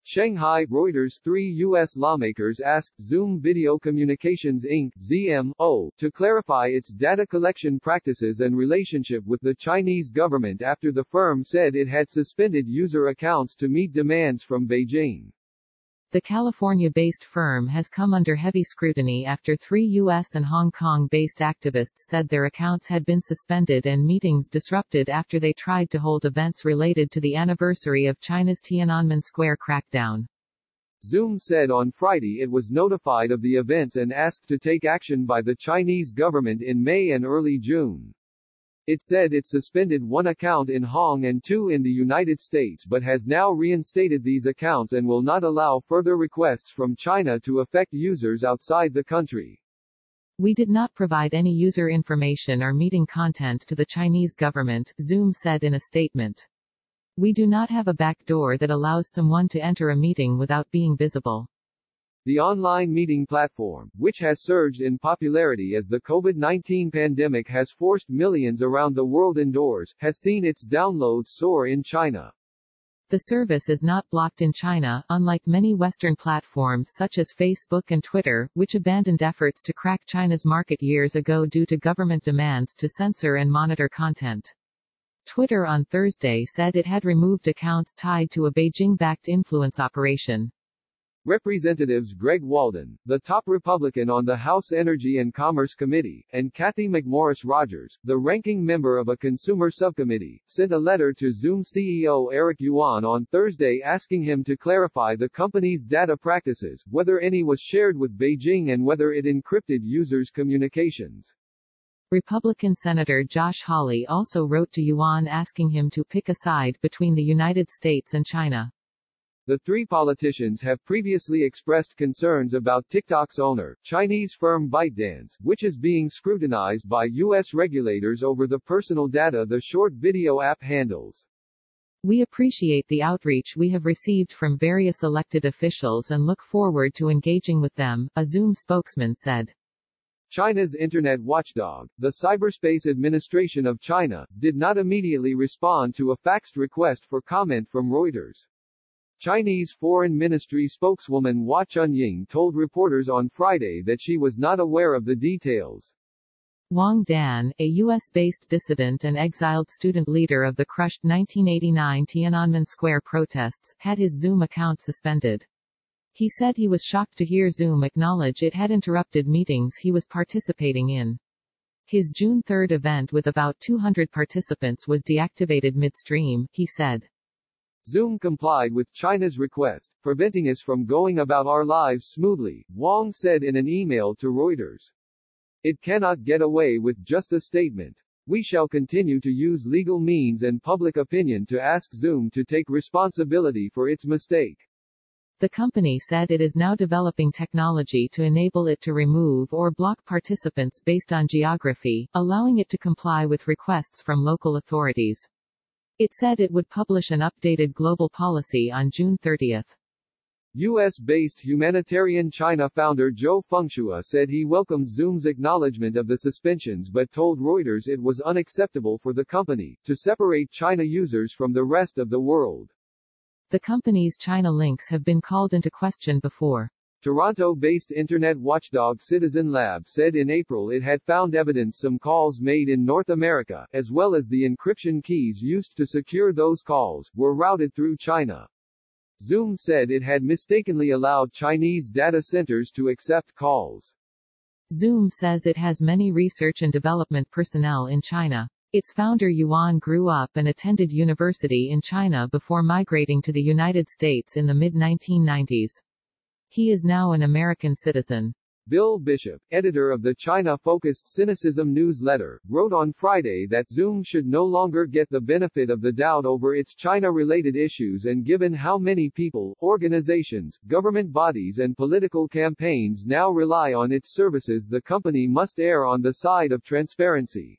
Shanghai, Reuters. 3 U.S. lawmakers asked Zoom Video Communications Inc. ZM.O. to clarify its data collection practices and relationship with the Chinese government after the firm said it had suspended user accounts to meet demands from Beijing. The California-based firm has come under heavy scrutiny after 3 U.S. and Hong Kong-based activists said their accounts had been suspended and meetings disrupted after they tried to hold events related to the anniversary of China's Tiananmen Square crackdown. Zoom said on Friday it was notified of the events and asked to take action by the Chinese government in May and early June. It said it suspended 1 account in Hong Kong and 2 in the United States but has now reinstated these accounts and will not allow further requests from China to affect users outside the country. We did not provide any user information or meeting content to the Chinese government, Zoom said in a statement. We do not have a backdoor that allows someone to enter a meeting without being visible. The online meeting platform, which has surged in popularity as the COVID-19 pandemic has forced millions around the world indoors, has seen its downloads soar in China. The service is not blocked in China, unlike many Western platforms such as Facebook and Twitter, which abandoned efforts to crack China's market years ago due to government demands to censor and monitor content. Twitter on Thursday said it had removed accounts tied to a Beijing-backed influence operation. Representatives Greg Walden, the top Republican on the House Energy and Commerce Committee, and Kathy McMorris Rogers, the ranking member of a consumer subcommittee, sent a letter to Zoom CEO Eric Yuan on Thursday asking him to clarify the company's data practices, whether any was shared with Beijing and whether it encrypted users' communications. Republican Senator Josh Hawley also wrote to Yuan asking him to pick a side between the United States and China. The 3 politicians have previously expressed concerns about TikTok's owner, Chinese firm ByteDance, which is being scrutinized by U.S. regulators over the personal data the short video app handles. We appreciate the outreach we have received from various elected officials and look forward to engaging with them, a Zoom spokesman said. China's internet watchdog, the Cyberspace Administration of China, did not immediately respond to a faxed request for comment from Reuters. Chinese Foreign Ministry spokeswoman Hua Chunying told reporters on Friday that she was not aware of the details. Wang Dan, a U.S.-based dissident and exiled student leader of the crushed 1989 Tiananmen Square protests, had his Zoom account suspended. He said he was shocked to hear Zoom acknowledge it had interrupted meetings he was participating in. His June 3 event with about 200 participants was deactivated midstream, he said. Zoom complied with China's request, preventing us from going about our lives smoothly, Wang said in an email to Reuters. It cannot get away with just a statement. We shall continue to use legal means and public opinion to ask Zoom to take responsibility for its mistake. The company said it is now developing technology to enable it to remove or block participants based on geography, allowing it to comply with requests from local authorities. It said it would publish an updated global policy on June 30. U.S.-based humanitarian China founder Zhou Fengshua said he welcomed Zoom's acknowledgement of the suspensions but told Reuters it was unacceptable for the company to separate China users from the rest of the world. The company's China links have been called into question before. Toronto-based internet watchdog Citizen Lab said in April it had found evidence some calls made in North America, as well as the encryption keys used to secure those calls, were routed through China. Zoom said it had mistakenly allowed Chinese data centers to accept calls. Zoom says it has many research and development personnel in China. Its founder Yuan grew up and attended university in China before migrating to the United States in the mid-1990s. He is now an American citizen. Bill Bishop, editor of the China-focused Cynicism newsletter, wrote on Friday that Zoom should no longer get the benefit of the doubt over its China-related issues, and given how many people, organizations, government bodies and political campaigns now rely on its services, the company must err on the side of transparency.